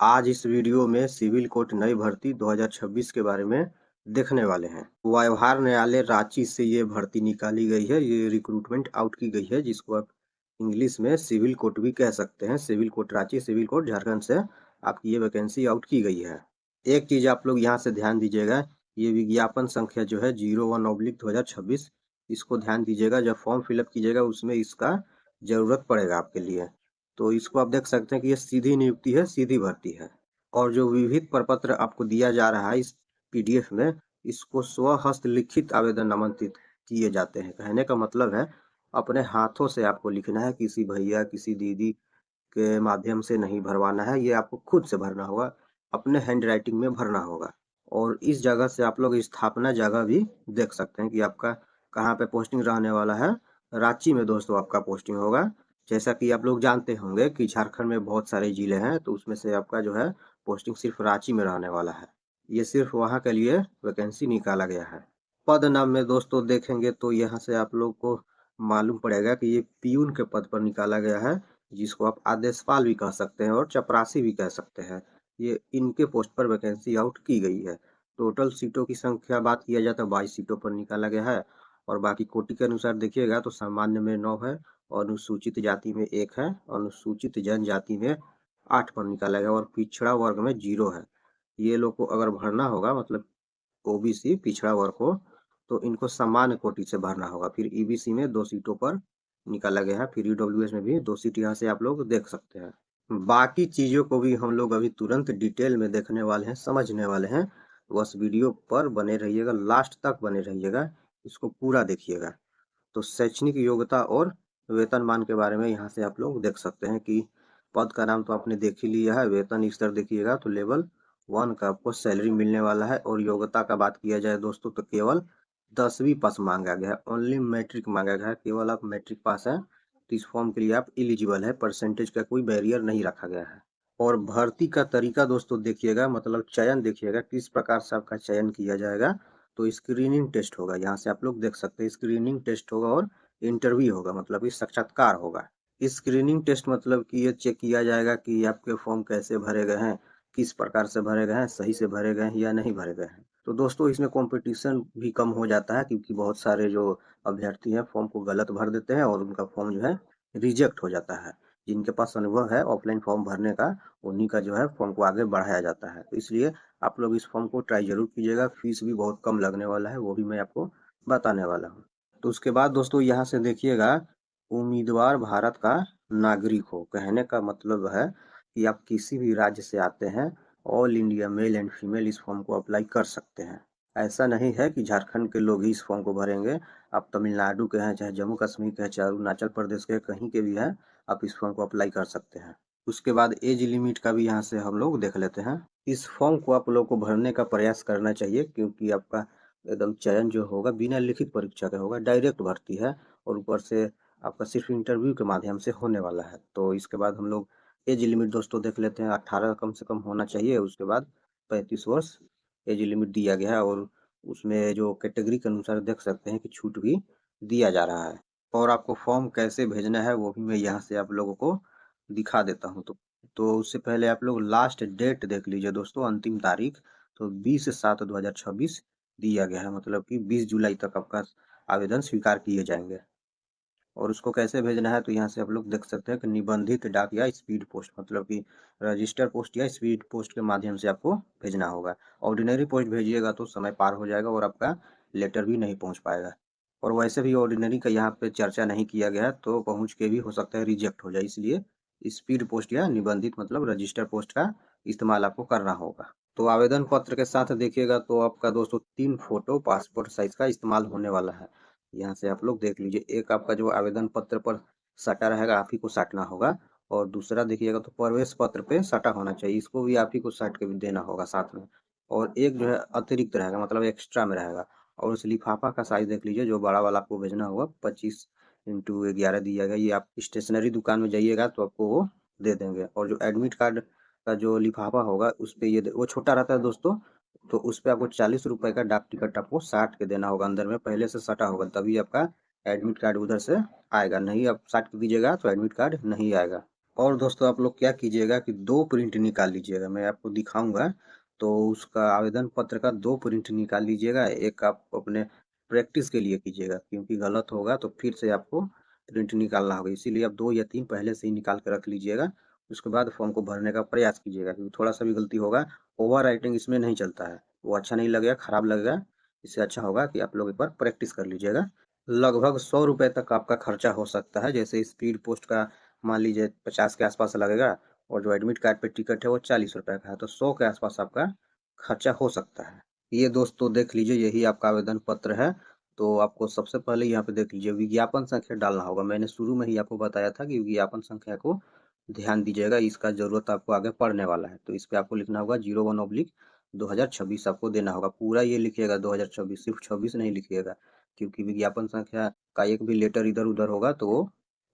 आज इस वीडियो में सिविल कोर्ट नई भर्ती 2026 के बारे में देखने वाले हैं। व्यवहार न्यायालय रांची से ये भर्ती निकाली गई है। ये रिक्रूटमेंट आउट की गई है, जिसको आप इंग्लिश में सिविल कोर्ट भी कह सकते हैं। Civil court Ranchi, civil court Jharkhand से आपकी ये वैकेंसी आउट की गई है। एक चीज आप लोग यहाँ से ध्यान दीजिएगा, ये विज्ञापन संख्या जो है 01/2026, इसको ध्यान दीजिएगा। जब फॉर्म फिलअप कीजिएगा उसमें इसका जरूरत पड़ेगा आपके लिए। तो इसको आप देख सकते हैं कि ये सीधी नियुक्ति है, सीधी भर्ती है। और जो विविध प्रपत्र आपको दिया जा रहा है इस पीडीएफ में, इसको स्वहस्त लिखित आवेदन नामांकित किए जाते हैं। कहने का मतलब है अपने हाथों से आपको लिखना है, किसी भैया किसी दीदी के माध्यम से नहीं भरवाना है। ये आपको खुद से भरना होगा, अपने हैंड राइटिंग में भरना होगा। और इस जगह से आप लोग स्थापना जगह भी देख सकते हैं कि आपका कहाँ पे पोस्टिंग रहने वाला है। रांची में दोस्तों आपका पोस्टिंग होगा। जैसा कि आप लोग जानते होंगे कि झारखंड में बहुत सारे जिले हैं, तो उसमें से आपका जो है पोस्टिंग सिर्फ रांची में रहने वाला है। ये सिर्फ वहाँ के लिए वैकेंसी निकाला गया है। पद नाम में दोस्तों देखेंगे तो यहाँ से आप लोग को मालूम पड़ेगा कि ये पियून के पद पर निकाला गया है, जिसको आप आदेशपाल भी कह सकते हैं और चपरासी भी कह सकते हैं। ये इनके पोस्ट पर वैकेंसी आउट की गई है। टोटल सीटों की संख्या बात किया जाए तो 22 सीटों पर निकाला गया है। और बाकी कोटि के अनुसार देखिएगा तो सामान्य में 9 है, अनुसूचित जाति में 1 है, अनुसूचित जनजाति में 8 पर निकाला गया और पिछड़ा वर्ग में 0 है। ये लोग को अगर भरना होगा, मतलब ओबीसी पिछड़ा वर्ग को, तो इनको सामान्य कोटि से भरना होगा। फिर ईबीसी में 2 सीटों पर निकाला गया है। फिर ईडब्ल्यूएस में भी 2 सीट यहाँ से आप लोग देख सकते हैं। बाकी चीजों को भी हम लोग अभी तुरंत डिटेल में देखने वाले हैं, समझने वाले हैं। बस वीडियो पर बने रहिएगा, लास्ट तक बने रहिएगा, इसको पूरा देखिएगा। तो शैक्षणिक योग्यता और वेतनमान के बारे में यहाँ से आप लोग देख सकते हैं कि पद का नाम तो आपने देख ही लिया है। वेतन स्तर देखिएगा तो लेवल 1 का आपको सैलरी मिलने वाला है। और योग्यता का बात किया जाए दोस्तों तो केवल 10वीं पास मांगा गया है, ओनली मैट्रिक मांगा गया है। केवल आप मैट्रिक पास हैं तो इस फॉर्म के लिए आप एलिजिबल है। परसेंटेज का कोई बैरियर नहीं रखा गया है। और भर्ती का तरीका दोस्तों देखिएगा, मतलब चयन देखिएगा किस प्रकार से आपका चयन किया जाएगा। तो स्क्रीनिंग टेस्ट होगा, यहाँ से आप लोग देख सकते हैं स्क्रीनिंग टेस्ट होगा और इंटरव्यू होगा, मतलब कि साक्षात्कार होगा। स्क्रीनिंग टेस्ट मतलब कि ये चेक किया जाएगा कि आपके फॉर्म कैसे भरे गए हैं, किस प्रकार से भरे गए हैं, सही से भरे गए हैं या नहीं भरे गए हैं। तो दोस्तों इसमें कंपटीशन भी कम हो जाता है, क्योंकि बहुत सारे जो अभ्यर्थी हैं फॉर्म को गलत भर देते हैं और उनका फॉर्म जो है रिजेक्ट हो जाता है। जिनके पास अनुभव है ऑफलाइन फॉर्म भरने का, उन्हीं का जो है फॉर्म को आगे बढ़ाया जाता है। तो इसलिए आप लोग इस फॉर्म को ट्राई जरूर कीजिएगा। फीस भी बहुत कम लगने वाला है, वो भी मैं आपको बताने वाला हूँ। तो उसके बाद दोस्तों यहाँ से देखिएगा, उम्मीदवार भारत का नागरिक हो। कहने का मतलब है कि आप किसी भी राज्य से आते हैं, all India male and female इस फॉर्म को अप्लाई कर सकते हैं। ऐसा नहीं है कि झारखंड के लोग ही इस फॉर्म को भरेंगे। आप तमिलनाडु के हैं, चाहे जम्मू कश्मीर के हैं, चाहे अरुणाचल प्रदेश के, कहीं के भी हैं, आप इस फॉर्म को अप्लाई कर सकते हैं। उसके बाद एज लिमिट का भी यहाँ से हम लोग देख लेते हैं। इस फॉर्म को आप लोग को भरने का प्रयास करना चाहिए, क्योंकि आपका एकदम चयन जो होगा बिना लिखित परीक्षा का होगा, डायरेक्ट भर्ती है। और ऊपर से आपका सिर्फ इंटरव्यू के माध्यम से होने वाला है। तो इसके बाद हम लोग एज लिमिट दोस्तों देख लेते हैं। 18 कम से कम होना चाहिए। उसके बाद 35 वर्ष एज लिमिट दिया गया है। और उसमें जो कैटेगरी के अनुसार देख सकते हैं कि छूट भी दिया जा रहा है। और आपको फॉर्म कैसे भेजना है वो भी मैं यहाँ से आप लोगों को दिखा देता हूँ। तो उससे पहले आप लोग लास्ट डेट देख लीजिए दोस्तों, अंतिम तारीख। तो 20/7/2026 दिया गया है, मतलब कि 20 जुलाई तक आपका आवेदन स्वीकार किए जाएंगे। और उसको कैसे भेजना है तो यहाँ से आप लोग देख सकते हैं कि निबंधित डाक या स्पीड पोस्ट, मतलब कि रजिस्टर पोस्ट या स्पीड पोस्ट के माध्यम से आपको भेजना होगा। ऑर्डिनरी पोस्ट भेजिएगा तो समय पार हो जाएगा और आपका लेटर भी नहीं पहुँच पाएगा। और वैसे भी ऑर्डिनरी का यहाँ पे चर्चा नहीं किया गया, तो पहुँच के भी हो सकता है रिजेक्ट हो जाए। इसलिए स्पीड पोस्ट या निबंधित मतलब रजिस्टर पोस्ट का इस्तेमाल आपको करना होगा। तो आवेदन पत्र के साथ देखिएगा तो आपका दोस्तों 3 फोटो पासपोर्ट साइज का इस्तेमाल होने वाला है। यहाँ से आप लोग देख लीजिए, एक आपका जो आवेदन पत्र पर सटा रहेगा आप ही को साटना होगा। और दूसरा देखिएगा तो प्रवेश पत्र पे सटा होना चाहिए, इसको भी आप ही को साट के भी देना होगा साथ में। और एक जो है अतिरिक्त रहेगा, मतलब एक्स्ट्रा में रहेगा। और उस लिफाफा का साइज देख लीजिए, जो बड़ा वाला आपको भेजना होगा 25x11 दिया गया। ये आप स्टेशनरी दुकान में जाइएगा तो आपको वो दे देंगे। और जो एडमिट कार्ड का जो लिफाफा होगा उस पे ये वो छोटा रहता है दोस्तों, तो उस पे आपको 40 रुपए का डाक टिकट आपको साट के देना होगा। अंदर में पहले से सटा होगा, तभी आपका एडमिट कार्ड उधर से आएगा। नहीं आप साट के दीजिएगा तो एडमिट कार्ड नहीं आएगा। और दोस्तों आप लोग क्या कीजिएगा कि 2 प्रिंट निकाल लीजिएगा, मैं आपको दिखाऊँगा। तो उसका आवेदन पत्र का 2 प्रिंट निकाल लीजिएगा, एक आप अपने प्रैक्टिस के लिए कीजिएगा, क्योंकि गलत होगा तो फिर से आपको प्रिंट निकालना होगा। इसीलिए आप 2 या 3 पहले से ही निकाल के रख लीजिएगा, उसके बाद फॉर्म को भरने का प्रयास कीजिएगा, क्योंकि थोड़ा-सा भी गलती होगा, ओवर राइटिंग इसमें नहीं चलता है, वो अच्छा नहीं लगेगा, खराब लगेगा। इससे अच्छा होगा कि आप लोग एक बार प्रैक्टिस कर लीजिएगा। लगभग ₹100 तक आपका खर्चा हो सकता है, जैसे स्पीड पोस्ट का मान लीजिए 50 के आसपास लगेगा, और जो एडमिट कार्ड पे टिकट है वो ₹40 का है, तो 100 के आसपास आपका खर्चा हो सकता है। ये दोस्तों देख लीजिए, यही आपका आवेदन पत्र है। तो आपको सबसे पहले यहाँ पे देख लीजिए, विज्ञापन संख्या डालना होगा। मैंने शुरू में ही आपको बताया था कि विज्ञापन संख्या को ध्यान दीजिएगा, इसका ज़रूरत आपको आगे पड़ने वाला है। तो इस पे आपको लिखना होगा 01/2026 आपको देना होगा। पूरा ये लिखिएगा 2026, सिर्फ 26 नहीं लिखिएगा, क्योंकि विज्ञापन संख्या का एक भी लेटर इधर-उधर होगा तो वो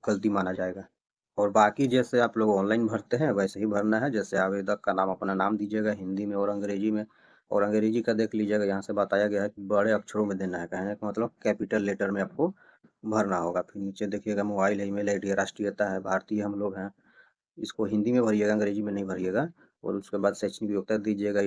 गलती माना जाएगा। और बाकी जैसे आप लोग ऑनलाइन भरते हैं वैसे ही भरना है। जैसे आवेदक का नाम अपना नाम दीजिएगा हिंदी में और अंग्रेजी में। और अंग्रेजी का देख लीजिएगा, यहाँ से बताया गया है कि बड़े अक्षरों में देना है, कहने का मतलब कैपिटल लेटर में आपको भरना होगा। फिर नीचे देखिएगा मोबाइल है, ईमेल आईडी है, राष्ट्रीयता है, भारतीय हम लोग हैं, इसको हिंदी में भरिएगा, अंग्रेजी में नहीं भरिएगा। और उसके बाद शैक्षणिक योग्यता दीजिएगा।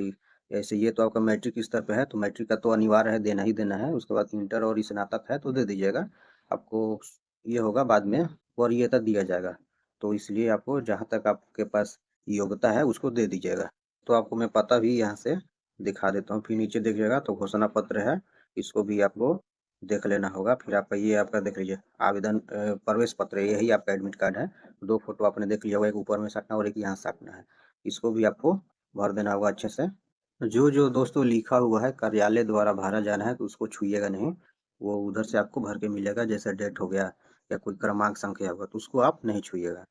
ऐसे ये तो आपका मैट्रिक स्तर पे है, तो मैट्रिक का तो अनिवार्य है, देना ही देना है। उसके बाद इंटर और स्नातक है तो दे दीजिएगा। आपको ये होगा बाद में वरीयता दिया जाएगा, तो इसलिए आपको जहाँ तक आपके पास योग्यता है उसको दे दीजिएगा। तो आपको मैं पता भी यहाँ से दिखा देता हूँ। फिर नीचे देखिएगा तो घोषणा पत्र है, इसको भी आपको देख लेना होगा। फिर आपका ये आपका देख लीजिए आवेदन प्रवेश पत्र, यही आपका एडमिट कार्ड है। 2 फोटो आपने देख लिया होगा, एक ऊपर में साटना और एक यहाँ साटना है। इसको भी आपको भर देना होगा अच्छे से। जो दोस्तों लिखा हुआ है कार्यालय द्वारा भरा जाना है तो उसको छूइएगा नहीं, वो उधर से आपको भर के मिलेगा। जैसे डेट हो गया या कोई क्रमांक संख्या होगा तो उसको आप नहीं छूइएगा।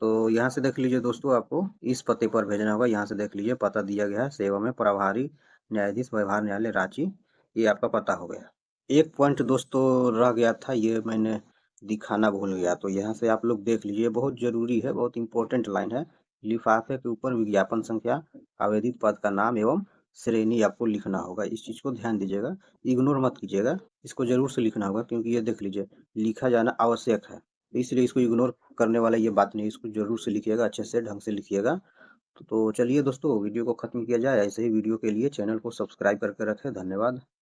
तो यहाँ से देख लीजिए दोस्तों, आपको इस पते पर भेजना होगा। यहाँ से देख लीजिए पता दिया गया है, सेवा में प्रभारी न्यायाधीश व्यवहार न्यायालय रांची, ये आपका पता हो गया। एक पॉइंट दोस्तों रह गया था, ये मैंने दिखाना भूल गया, तो यहाँ से आप लोग देख लीजिए, बहुत जरूरी है, बहुत इंपॉर्टेंट लाइन है। लिफाफे के ऊपर विज्ञापन संख्या, आवेदित पद का नाम एवं श्रेणी आपको लिखना होगा। इस चीज़ को ध्यान दीजिएगा, इग्नोर मत कीजिएगा, इसको जरूर से लिखना होगा, क्योंकि ये देख लीजिए लिखा जाना आवश्यक है, तो इसलिए इसको इग्नोर करने वाला ये बात नहीं है। इसको जरूर से लिखिएगा, अच्छे से ढंग से लिखिएगा। तो चलिए दोस्तों, वीडियो को खत्म किया जाए। ऐसे ही वीडियो के लिए चैनल को सब्सक्राइब करके रखें। धन्यवाद।